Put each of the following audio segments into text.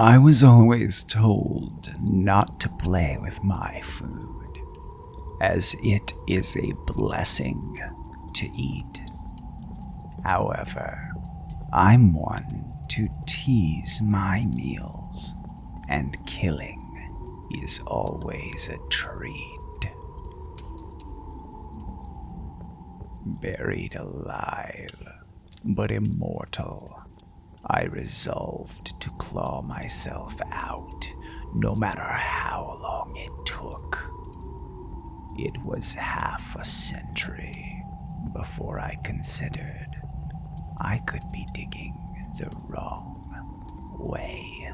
I was always told not to play with my food, as it is a blessing to eat. However, I'm one to tease my meals, and killing is always a treat. Buried alive, but immortal, I resolved to claw myself out, no matter how long it took. It was half a century before I considered I could be digging the wrong way.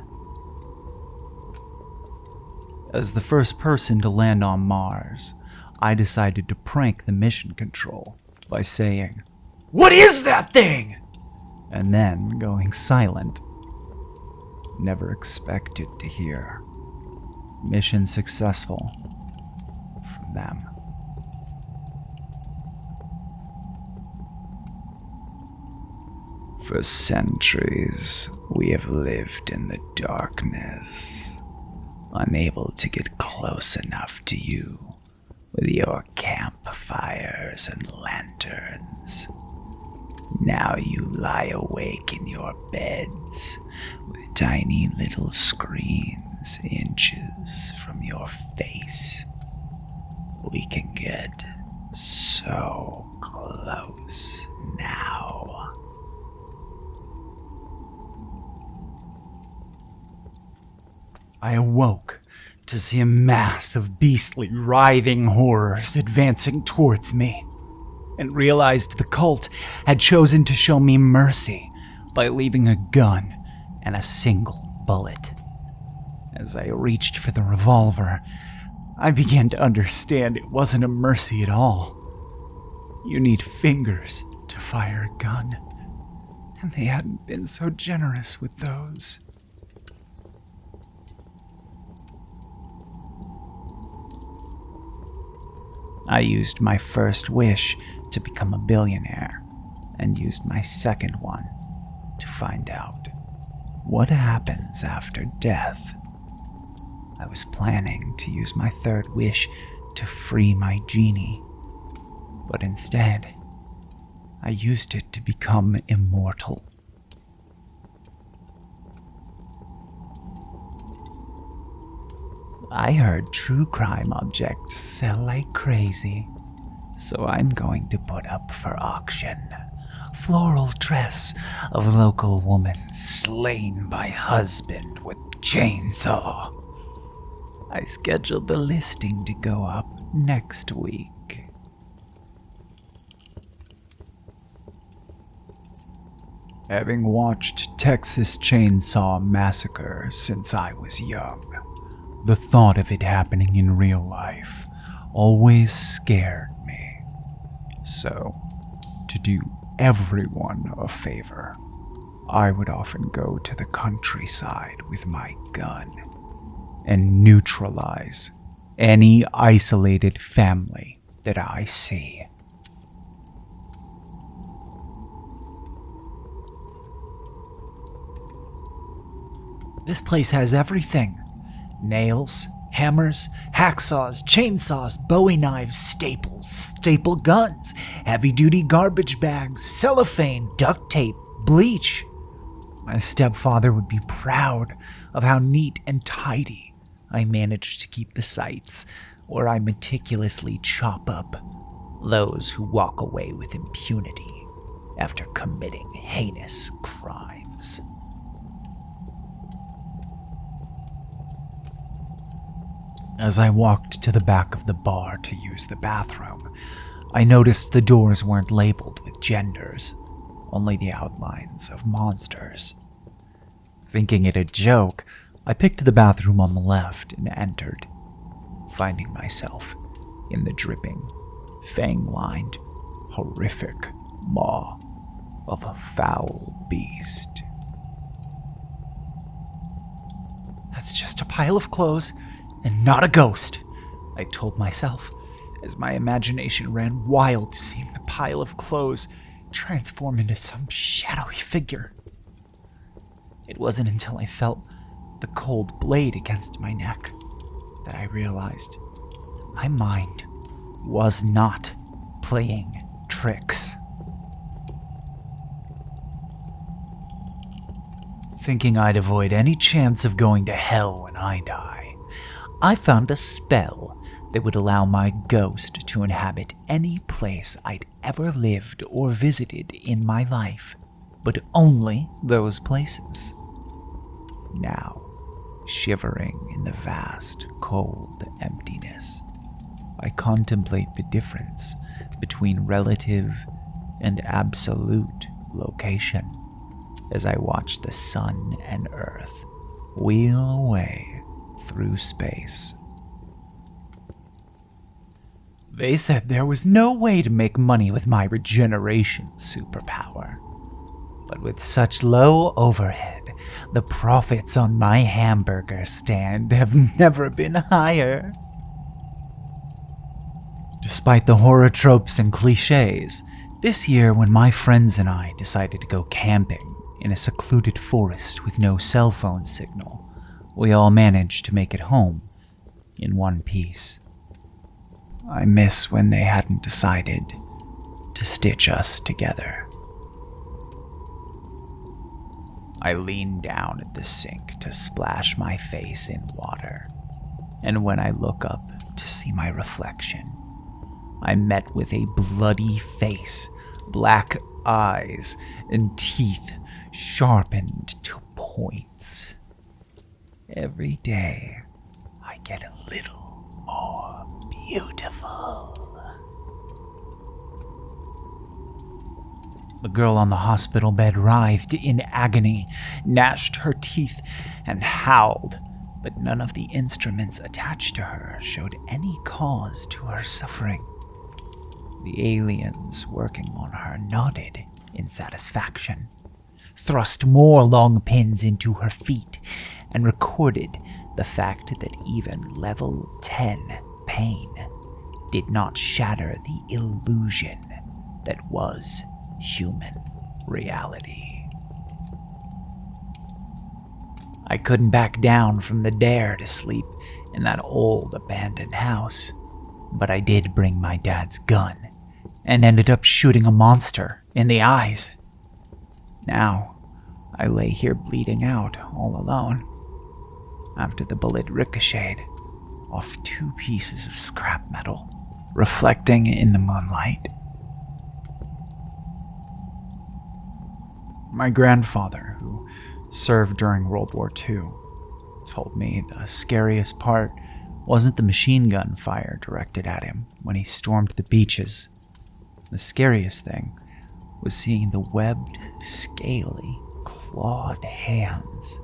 As the first person to land on Mars, I decided to prank the mission control by saying, "What is that thing?" and then going silent. Never expected to hear "mission successful" from them. For centuries, we have lived in the darkness, unable to get close enough to you with your campfires and lanterns. Now you lie awake in your beds with tiny little screens inches from your face. We can get so close now. I awoke to see a mass of beastly, writhing horrors advancing towards me, and realized the cult had chosen to show me mercy by leaving a gun and a single bullet. As I reached for the revolver, I began to understand it wasn't a mercy at all. You need fingers to fire a gun, and they hadn't been so generous with those. I used my first wish to become a billionaire, and used my second one to find out what happens after death. I was planning to use my third wish to free my genie, but instead, I used it to become immortal. I heard true crime objects sell like crazy, so I'm going to put up for auction floral dress of local woman slain by husband with chainsaw. I scheduled the listing to go up next week. Having watched Texas Chainsaw Massacre since I was young, the thought of it happening in real life always scared me. So, to do everyone a favor, I would often go to the countryside with my gun and neutralize any isolated family that I see. This place has everything. Nails, hammers, hacksaws, chainsaws, bowie knives, staples, staple guns, heavy-duty garbage bags, cellophane, duct tape, bleach. My stepfather would be proud of how neat and tidy I managed to keep the sites where I meticulously chop up those who walk away with impunity after committing heinous crimes. As I walked to the back of the bar to use the bathroom, I noticed the doors weren't labeled with genders, only the outlines of monsters. Thinking it a joke, I picked the bathroom on the left and entered, finding myself in the dripping, fang-lined, horrific maw of a foul beast. That's just a pile of clothes and not a ghost, I told myself, as my imagination ran wild seeing the pile of clothes transform into some shadowy figure. It wasn't until I felt the cold blade against my neck, that I realized my mind was not playing tricks. Thinking I'd avoid any chance of going to hell when I die, I found a spell that would allow my ghost to inhabit any place I'd ever lived or visited in my life, but only those places. Now, shivering in the vast, cold emptiness, I contemplate the difference between relative and absolute location as I watch the sun and earth wheel away through space. They said there was no way to make money with my regeneration superpower, but with such low overhead, the profits on my hamburger stand have never been higher. Despite the horror tropes and cliches, this year when my friends and I decided to go camping in a secluded forest with no cell phone signal, we all managed to make it home in one piece. I miss when they hadn't decided to stitch us together. I lean down at the sink to splash my face in water, and when I look up to see my reflection, I'm met with a bloody face, black eyes, and teeth sharpened to points. Every day, I get a little more beautiful. The girl on the hospital bed writhed in agony, gnashed her teeth, and howled, but none of the instruments attached to her showed any cause to her suffering. The aliens working on her nodded in satisfaction, thrust more long pins into her feet, and recorded the fact that even level 10 pain did not shatter the illusion that was human reality. I couldn't back down from the dare to sleep in that old abandoned house, but I did bring my dad's gun and ended up shooting a monster in the eyes. Now, I lay here bleeding out all alone after the bullet ricocheted off 2 pieces of scrap metal, reflecting in the moonlight. My grandfather, who served during World War II, told me the scariest part wasn't the machine gun fire directed at him when he stormed the beaches. The scariest thing was seeing the webbed, scaly, clawed hands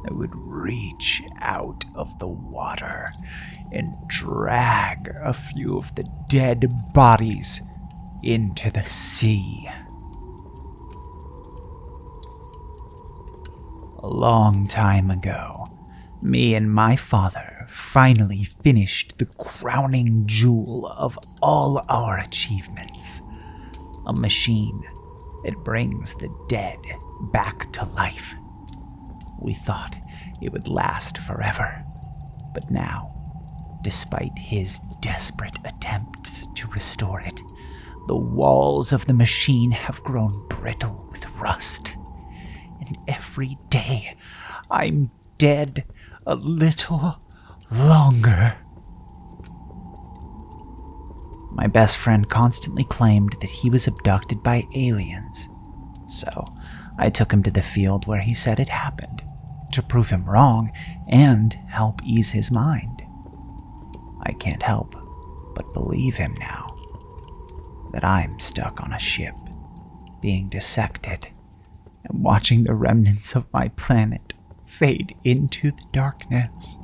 that would reach out of the water and drag a few of the dead bodies into the sea. A long time ago, me and my father finally finished the crowning jewel of all our achievements, a machine that brings the dead back to life. We thought it would last forever, but now, despite his desperate attempts to restore it, the walls of the machine have grown brittle with rust, and every day I'm dead a little longer. My best friend constantly claimed that he was abducted by aliens, so I took him to the field where he said it happened, to prove him wrong and help ease his mind. I can't help but believe him now, that I'm stuck on a ship, being dissected, and watching the remnants of my planet fade into the darkness.